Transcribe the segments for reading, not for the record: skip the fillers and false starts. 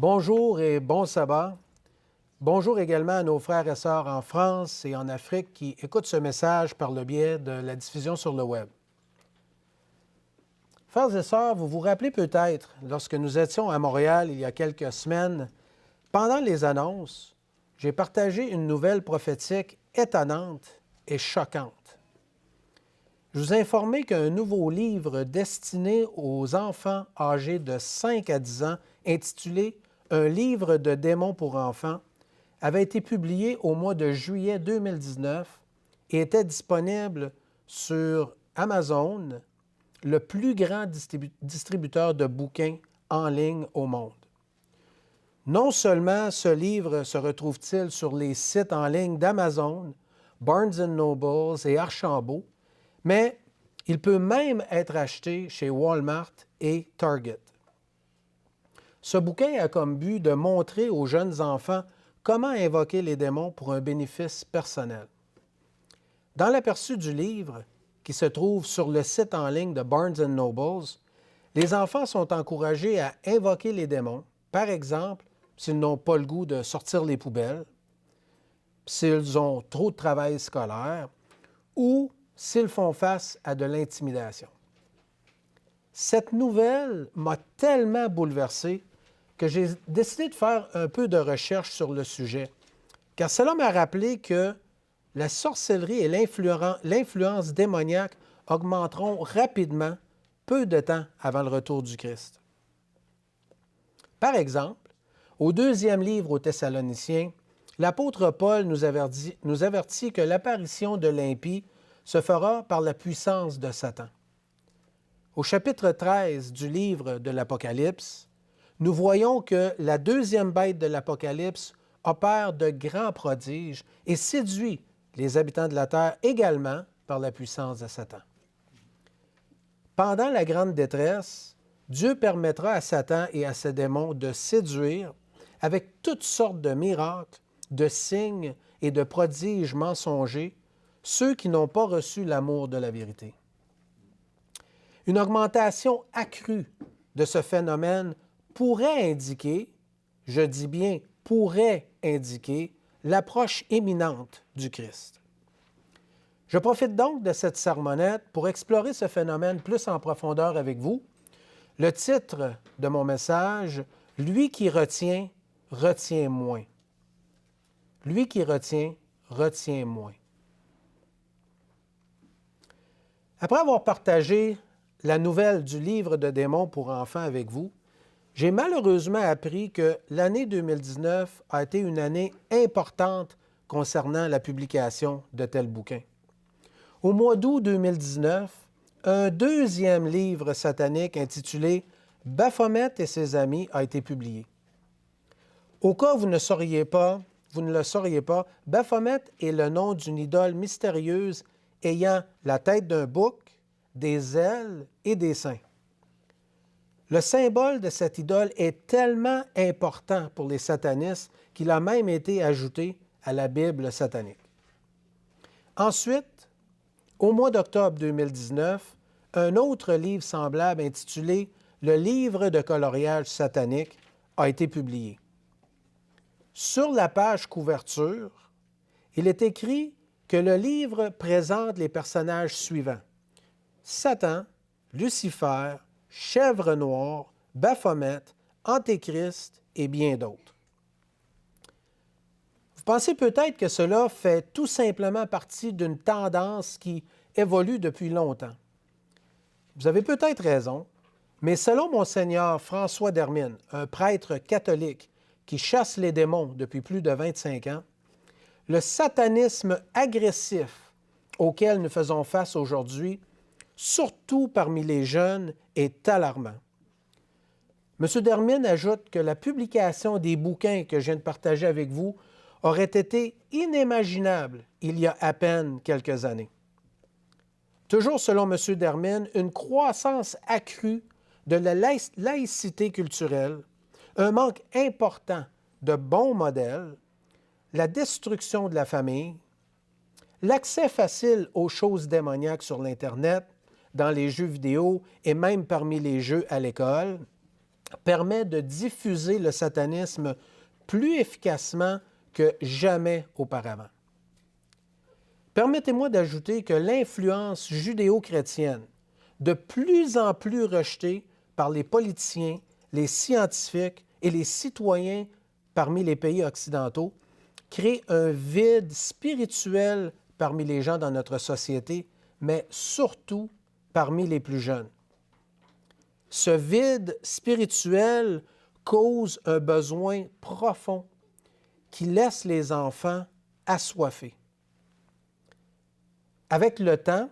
Bonjour et bon sabbat. Bonjour également à nos frères et sœurs en France et en Afrique qui écoutent ce message par le biais de la diffusion sur le web. Frères et sœurs, vous vous rappelez peut-être, lorsque nous étions à Montréal il y a quelques semaines, pendant les annonces, j'ai partagé une nouvelle prophétique étonnante et choquante. Je vous ai informé qu'un nouveau livre destiné aux enfants âgés de 5 à 10 ans, intitulé « Un livre de démons pour enfants », avait été publié au mois de juillet 2019 et était disponible sur Amazon, le plus grand distributeur de bouquins en ligne au monde. Non seulement ce livre se retrouve-t-il sur les sites en ligne d'Amazon, Barnes & Noble et Archambault, mais il peut même être acheté chez Walmart et Target. Ce bouquin a comme but de montrer aux jeunes enfants comment invoquer les démons pour un bénéfice personnel. Dans l'aperçu du livre, qui se trouve sur le site en ligne de Barnes & Noble, les enfants sont encouragés à invoquer les démons, par exemple, s'ils n'ont pas le goût de sortir les poubelles, s'ils ont trop de travail scolaire ou s'ils font face à de l'intimidation. Cette nouvelle m'a tellement bouleversé que j'ai décidé de faire un peu de recherche sur le sujet, car cela m'a rappelé que la sorcellerie et l'influence démoniaque augmenteront rapidement peu de temps avant le retour du Christ. Par exemple, au deuxième livre aux Thessaloniciens, l'apôtre Paul nous avertit que l'apparition de l'impie se fera par la puissance de Satan. Au chapitre 13 du livre de l'Apocalypse, nous voyons que la deuxième bête de l'Apocalypse opère de grands prodiges et séduit les habitants de la terre également par la puissance de Satan. Pendant la grande détresse, Dieu permettra à Satan et à ses démons de séduire avec toutes sortes de miracles, de signes et de prodiges mensongers ceux qui n'ont pas reçu l'amour de la vérité. Une augmentation accrue de ce phénomène pourrait indiquer, je dis bien pourrait indiquer, l'approche imminente du Christ. Je profite donc de cette sermonnette pour explorer ce phénomène plus en profondeur avec vous. Le titre de mon message, « Lui qui retient, retient moins ». Lui qui retient, retient moins. Après avoir partagé la nouvelle du livre de démons pour enfants avec vous, j'ai malheureusement appris que l'année 2019 a été une année importante concernant la publication de tels bouquins. Au mois d'août 2019, un deuxième livre satanique intitulé « Baphomet et ses amis » a été publié. Au cas où vous ne le sauriez pas, Baphomet est le nom d'une idole mystérieuse ayant la tête d'un bouc, des ailes et des seins. Le symbole de cette idole est tellement important pour les satanistes qu'il a même été ajouté à la Bible satanique. Ensuite, au mois d'octobre 2019, un autre livre semblable intitulé « Le livre de coloriage satanique » a été publié. Sur la page couverture, il est écrit que le livre présente les personnages suivants: Satan, Lucifer, Chèvre noire, Baphomet, Antéchrist et bien d'autres. Vous pensez peut-être que cela fait tout simplement partie d'une tendance qui évolue depuis longtemps. Vous avez peut-être raison, mais selon Monseigneur François d'Hermine, un prêtre catholique qui chasse les démons depuis plus de 25 ans, le satanisme agressif auquel nous faisons face aujourd'hui, surtout parmi les jeunes, est alarmant. M. D'Hermine ajoute que la publication des bouquins que je viens de partager avec vous aurait été inimaginable il y a à peine quelques années. Toujours selon M. D'Hermine, une croissance accrue de la laïcité culturelle, un manque important de bons modèles, la destruction de la famille, l'accès facile aux choses démoniaques sur l'Internet, dans les jeux vidéo et même parmi les jeux à l'école, permet de diffuser le satanisme plus efficacement que jamais auparavant. Permettez-moi d'ajouter que l'influence judéo-chrétienne, de plus en plus rejetée par les politiciens, les scientifiques et les citoyens parmi les pays occidentaux, crée un vide spirituel parmi les gens dans notre société, mais surtout parmi les plus jeunes. Ce vide spirituel cause un besoin profond qui laisse les enfants assoiffés. Avec le temps,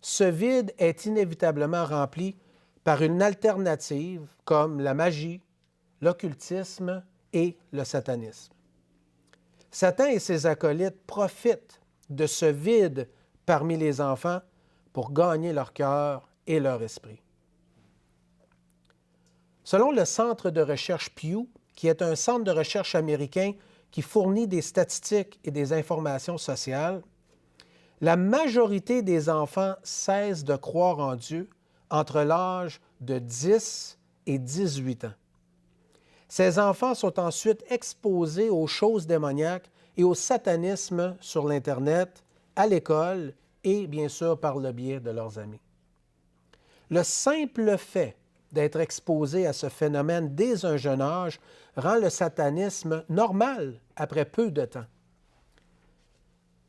ce vide est inévitablement rempli par une alternative comme la magie, l'occultisme et le satanisme. Satan et ses acolytes profitent de ce vide parmi les enfants pour gagner leur cœur et leur esprit. Selon le Centre de recherche Pew, qui est un centre de recherche américain qui fournit des statistiques et des informations sociales, la majorité des enfants cessent de croire en Dieu entre l'âge de 10 et 18 ans. Ces enfants sont ensuite exposés aux choses démoniaques et au satanisme sur l'Internet, à l'école et bien sûr par le biais de leurs amis. Le simple fait d'être exposé à ce phénomène dès un jeune âge rend le satanisme normal après peu de temps.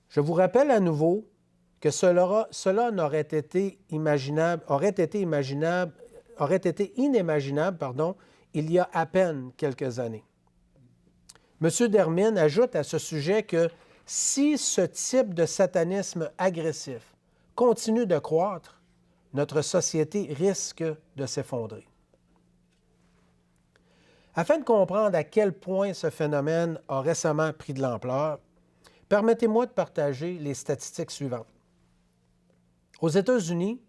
Je vous rappelle à nouveau que cela aurait été inimaginable il y a à peine quelques années. M. Dermine ajoute à ce sujet que si ce type de satanisme agressif continue de croître, notre société risque de s'effondrer. Afin de comprendre à quel point ce phénomène a récemment pris de l'ampleur, permettez-moi de partager les statistiques suivantes. Aux États-Unis,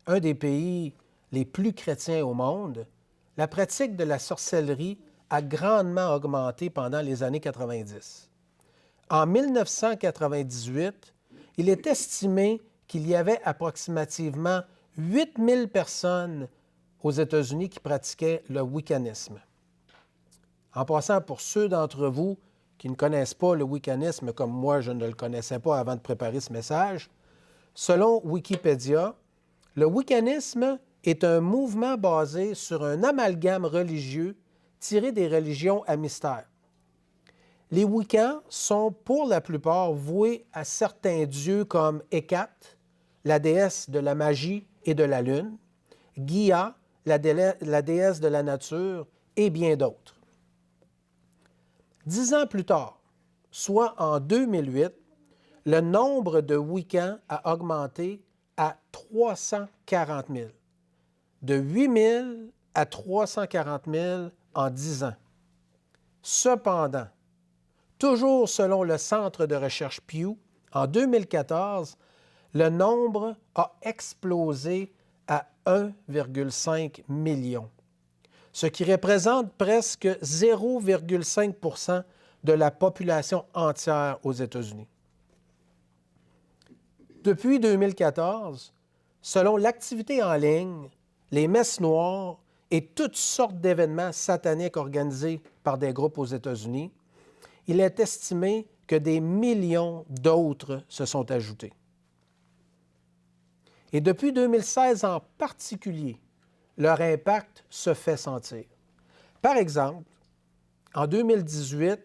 un des pays les plus chrétiens au monde, la pratique de la sorcellerie a grandement augmenté pendant les années 90. En 1998, il est estimé qu'il y avait approximativement 8000 personnes aux États-Unis qui pratiquaient le wiccanisme. En passant, pour ceux d'entre vous qui ne connaissent pas le wiccanisme comme moi, je ne le connaissais pas avant de préparer ce message, selon Wikipédia, le wiccanisme est un mouvement basé sur un amalgame religieux tiré des religions à mystère. Les Wiccans sont pour la plupart voués à certains dieux comme Hécate, la déesse de la magie et de la lune, Gaïa, la déesse de la nature, et bien d'autres. 10 ans plus tard, soit en 2008, le nombre de Wiccans a augmenté à 340 000. De 8 000 à 340 000 en 10 ans. Cependant, toujours selon le Centre de recherche Pew, en 2014, le nombre a explosé à 1,5 million, ce qui représente presque 0,5 % de la population entière aux États-Unis. Depuis 2014, selon l'activité en ligne, les messes noires et toutes sortes d'événements sataniques organisés par des groupes aux États-Unis, il est estimé que des millions d'autres se sont ajoutés. Et depuis 2016 en particulier, leur impact se fait sentir. Par exemple, en 2018,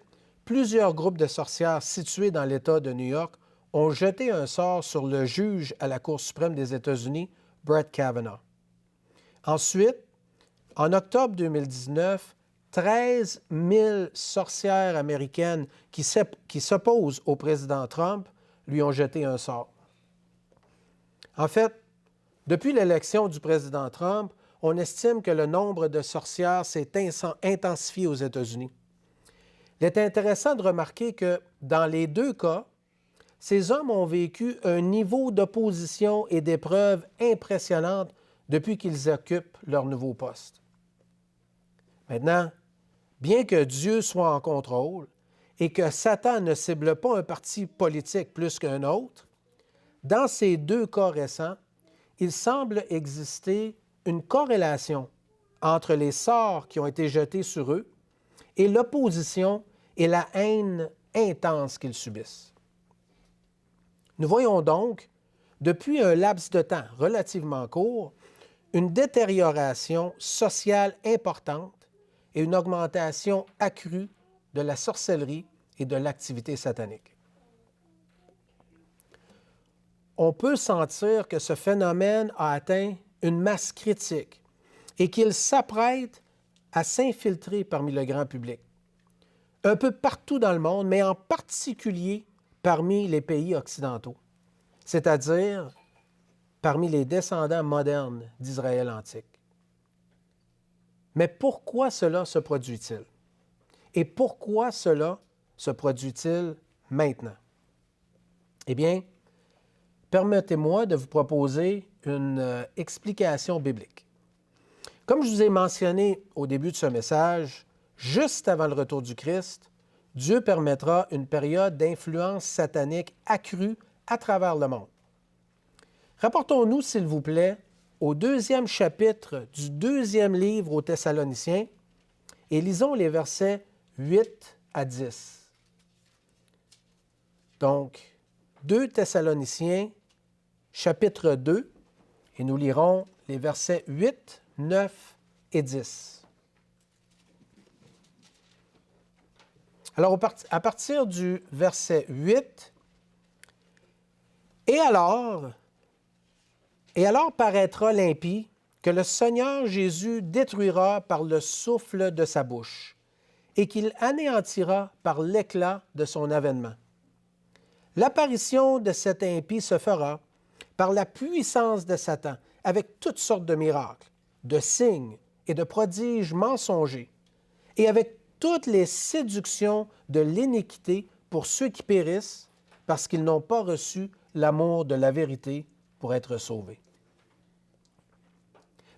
plusieurs groupes de sorcières situés dans l'État de New York ont jeté un sort sur le juge à la Cour suprême des États-Unis, Brett Kavanaugh. Ensuite, en octobre 2019, 13 000 sorcières américaines qui s'opposent au président Trump lui ont jeté un sort. En fait, depuis l'élection du président Trump, on estime que le nombre de sorcières s'est intensifié aux États-Unis. Il est intéressant de remarquer que, dans les deux cas, ces hommes ont vécu un niveau d'opposition et d'épreuve impressionnante depuis qu'ils occupent leur nouveau poste. Maintenant, bien que Dieu soit en contrôle et que Satan ne cible pas un parti politique plus qu'un autre, dans ces deux cas récents, il semble exister une corrélation entre les sorts qui ont été jetés sur eux et l'opposition et la haine intense qu'ils subissent. Nous voyons donc, depuis un laps de temps relativement court, une détérioration sociale importante et une augmentation accrue de la sorcellerie et de l'activité satanique. On peut sentir que ce phénomène a atteint une masse critique et qu'il s'apprête à s'infiltrer parmi le grand public, un peu partout dans le monde, mais en particulier parmi les pays occidentaux, c'est-à-dire parmi les descendants modernes d'Israël antique. Mais pourquoi cela se produit-il? Et pourquoi cela se produit-il maintenant? Eh bien, permettez-moi de vous proposer une explication biblique. Comme je vous ai mentionné au début de ce message, juste avant le retour du Christ, Dieu permettra une période d'influence satanique accrue à travers le monde. Rapportons-nous, s'il vous plaît, au 2e chapitre du 2e livre aux Thessaloniciens et lisons les versets 8 à 10. Donc, 2 Thessaloniciens, chapitre 2, et nous lirons les versets 8, 9 et 10. Alors, à partir du verset 8, « Et alors paraîtra l'impie que le Seigneur Jésus détruira par le souffle de sa bouche, et qu'il anéantira par l'éclat de son avènement. L'apparition de cet impie se fera par la puissance de Satan, avec toutes sortes de miracles, de signes et de prodiges mensongers, et avec toutes les séductions de l'iniquité pour ceux qui périssent, parce qu'ils n'ont pas reçu l'amour de la vérité pour être sauvés. »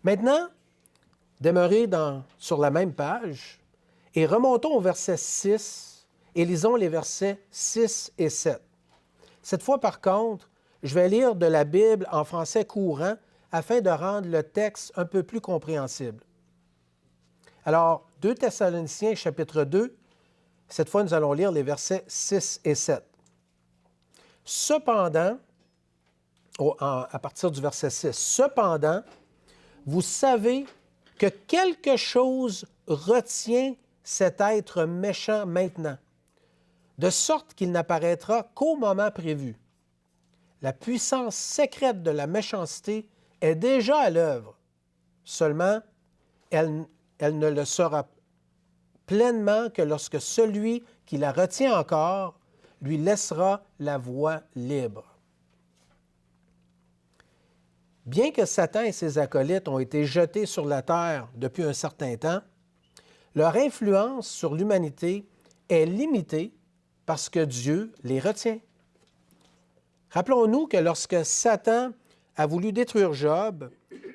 Maintenant, demeurez sur la même page et remontons au verset 6 et lisons les versets 6 et 7. Cette fois, par contre, je vais lire de la Bible en français courant afin de rendre le texte un peu plus compréhensible. Alors, 2 Thessaloniciens, chapitre 2, cette fois, nous allons lire les versets 6 et 7. Cependant, à partir du verset 6, « Cependant, vous savez que quelque chose retient cet être méchant maintenant, de sorte qu'il n'apparaîtra qu'au moment prévu. La puissance secrète de la méchanceté est déjà à l'œuvre. Seulement, elle ne le sera pleinement que lorsque celui qui la retient encore lui laissera la voie libre. » Bien que Satan et ses acolytes ont été jetés sur la terre depuis un certain temps, leur influence sur l'humanité est limitée parce que Dieu les retient. Rappelons-nous que lorsque Satan a voulu détruire Job,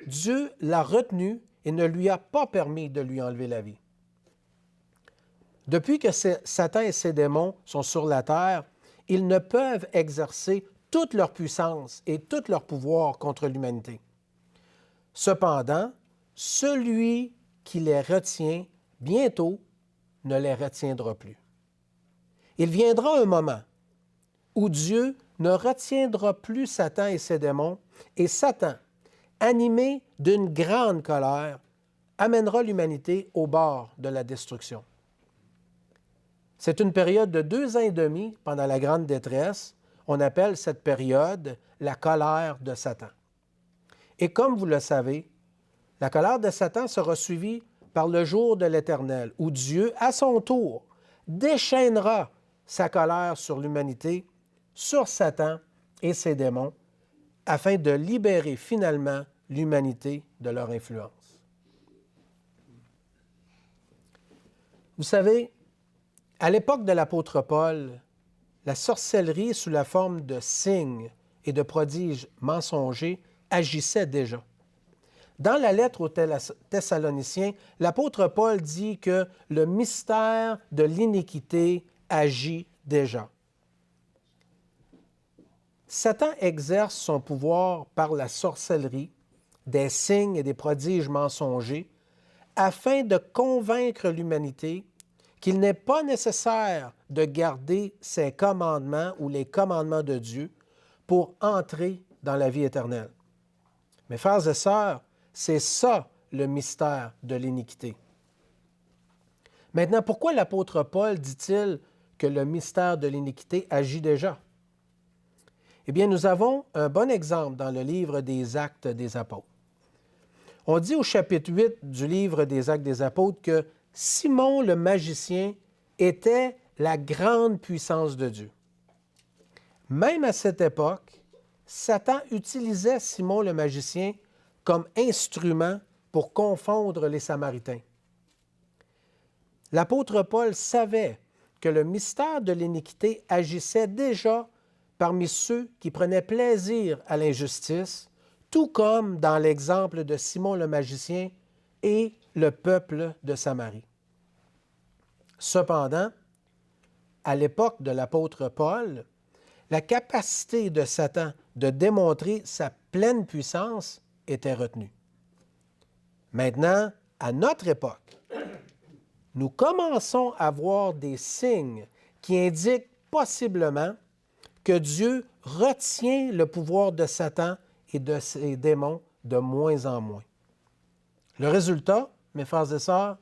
Dieu l'a retenu et ne lui a pas permis de lui enlever la vie. Depuis que Satan et ses démons sont sur la terre, ils ne peuvent exercer toute leur puissance et tout leur pouvoir contre l'humanité. Cependant, celui qui les retient, bientôt, ne les retiendra plus. Il viendra un moment où Dieu ne retiendra plus Satan et ses démons, et Satan, animé d'une grande colère, amènera l'humanité au bord de la destruction. C'est une période de 2 ans et demi pendant la grande détresse. On appelle cette période la colère de Satan. Et comme vous le savez, la colère de Satan sera suivie par le jour de l'Éternel, où Dieu, à son tour, déchaînera sa colère sur l'humanité, sur Satan et ses démons, afin de libérer finalement l'humanité de leur influence. Vous savez, à l'époque de l'apôtre Paul, la sorcellerie sous la forme de signes et de prodiges mensongers agissait déjà. Dans la lettre aux Thessaloniciens, l'apôtre Paul dit que le mystère de l'iniquité agit déjà. Satan exerce son pouvoir par la sorcellerie, des signes et des prodiges mensongers, afin de convaincre l'humanité qu'il n'est pas nécessaire de garder ses commandements ou les commandements de Dieu pour entrer dans la vie éternelle. Mes frères et sœurs, c'est ça le mystère de l'iniquité. Maintenant, pourquoi l'apôtre Paul dit-il que le mystère de l'iniquité agit déjà? Eh bien, nous avons un bon exemple dans le livre des Actes des Apôtres. On dit au chapitre 8 du livre des Actes des Apôtres que Simon le magicien était la grande puissance de Dieu. Même à cette époque, Satan utilisait Simon le magicien comme instrument pour confondre les Samaritains. L'apôtre Paul savait que le mystère de l'iniquité agissait déjà parmi ceux qui prenaient plaisir à l'injustice, tout comme dans l'exemple de Simon le magicien et le peuple de Samarie. Cependant, à l'époque de l'apôtre Paul, la capacité de Satan de démontrer sa pleine puissance était retenue. Maintenant, à notre époque, nous commençons à voir des signes qui indiquent possiblement que Dieu retient le pouvoir de Satan et de ses démons de moins en moins. Le résultat, mes frères et sœurs,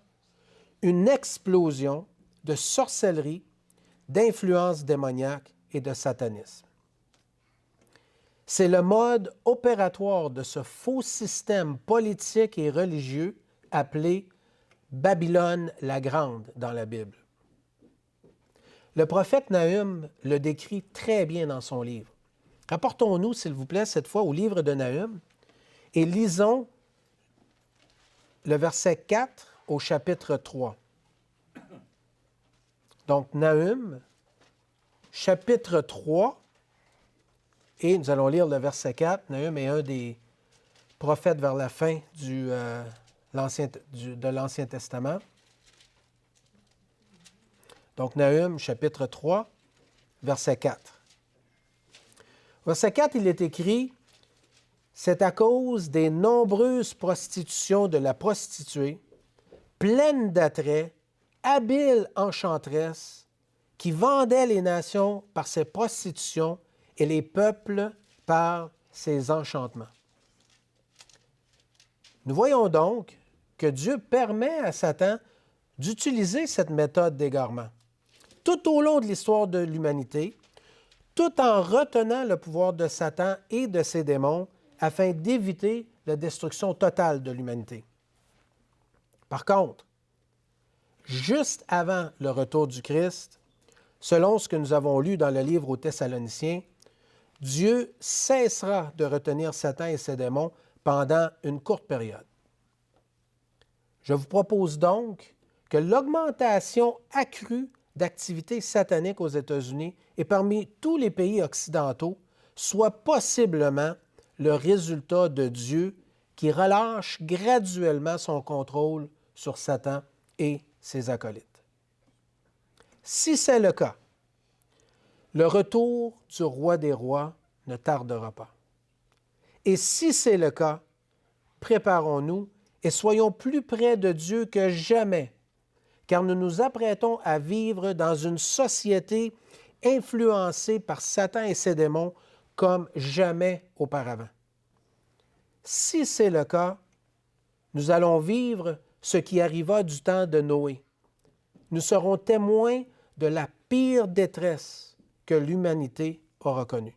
une explosion de sorcellerie, d'influence démoniaque et de satanisme. C'est le mode opératoire de ce faux système politique et religieux appelé Babylone la Grande dans la Bible. Le prophète Nahum le décrit très bien dans son livre. Rapportons-nous, s'il vous plaît, cette fois au livre de Nahum et lisons le verset 4 au chapitre 3. Donc, Nahum, chapitre 3, et nous allons lire le verset 4. Nahum est un des prophètes vers la fin de l'Ancien Testament. Donc, Nahum, chapitre 3, verset 4. Verset 4, il est écrit « C'est à cause des nombreuses prostitutions de la prostituée, pleine d'attrait, habile enchanteresse, qui vendait les nations par ses prostitutions et les peuples par ses enchantements. » Nous voyons donc que Dieu permet à Satan d'utiliser cette méthode d'égarement tout au long de l'histoire de l'humanité, tout en retenant le pouvoir de Satan et de ses démons afin d'éviter la destruction totale de l'humanité. Par contre, juste avant le retour du Christ, selon ce que nous avons lu dans le livre aux Thessaloniciens, Dieu cessera de retenir Satan et ses démons pendant une courte période. Je vous propose donc que l'augmentation accrue d'activités sataniques aux États-Unis et parmi tous les pays occidentaux soit possiblement le résultat de Dieu qui relâche graduellement son contrôle sur Satan et ses acolytes. Si c'est le cas, le retour du roi des rois ne tardera pas. Et si c'est le cas, préparons-nous et soyons plus près de Dieu que jamais, car nous nous apprêtons à vivre dans une société influencée par Satan et ses démons comme jamais auparavant. Si c'est le cas, nous allons vivre ce qui arriva du temps de Noé. Nous serons témoins de la pire détresse que l'humanité aura connue.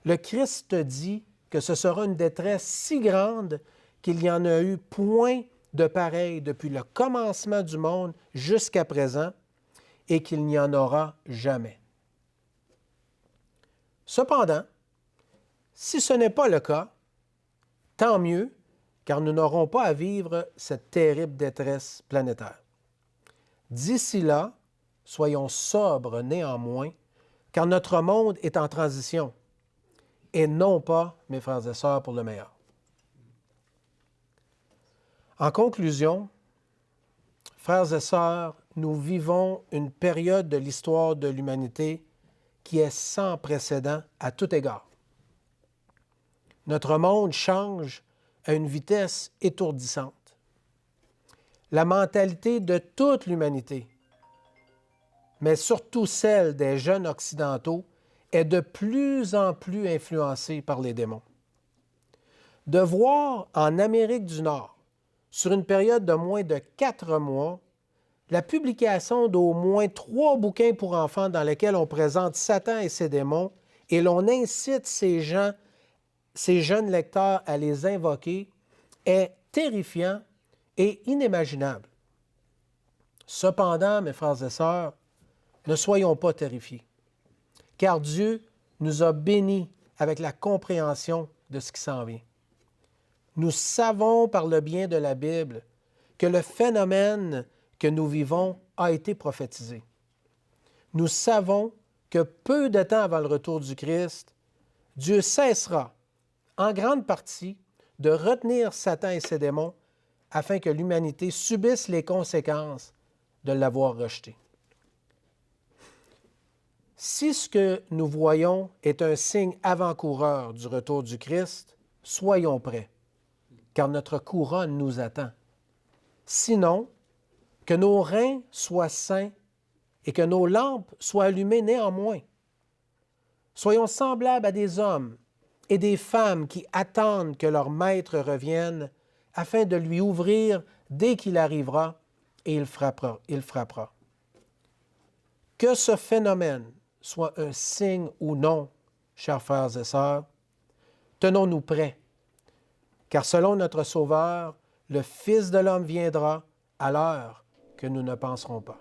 Le Christ dit que ce sera une détresse si grande qu'il n'y en a eu point de pareil depuis le commencement du monde jusqu'à présent et qu'il n'y en aura jamais. Cependant, si ce n'est pas le cas, tant mieux, car nous n'aurons pas à vivre cette terrible détresse planétaire. D'ici là, soyons sobres néanmoins, car notre monde est en transition, et non pas, mes frères et sœurs, pour le meilleur. En conclusion, frères et sœurs, nous vivons une période de l'histoire de l'humanité qui est sans précédent à tout égard. Notre monde change à une vitesse étourdissante. la mentalité de toute l'humanité, mais surtout celle des jeunes occidentaux, est de plus en plus influencée par les démons. De voir en Amérique du Nord, sur une période de moins de 4 mois, la publication d'au moins 3 bouquins pour enfants dans lesquels on présente Satan et ses démons et l'on incite ces jeunes lecteurs à les invoquer est terrifiant et inimaginable. Cependant, mes frères et sœurs, ne soyons pas terrifiés, car Dieu nous a bénis avec la compréhension de ce qui s'en vient. Nous savons par le bien de la Bible que le phénomène que nous vivons a été prophétisé. Nous savons que peu de temps avant le retour du Christ, Dieu cessera, en grande partie, de retenir Satan et ses démons afin que l'humanité subisse les conséquences de l'avoir rejeté. Si ce que nous voyons est un signe avant-coureur du retour du Christ, soyons prêts, car notre couronne nous attend. Sinon, que nos reins soient sains et que nos lampes soient allumées néanmoins. Soyons semblables à des hommes et des femmes qui attendent que leur maître revienne afin de lui ouvrir dès qu'il arrivera et il frappera. Que ce phénomène soit un signe ou non, chers frères et sœurs, tenons-nous prêts, car selon notre Sauveur, le Fils de l'homme viendra à l'heure que nous ne penserons pas.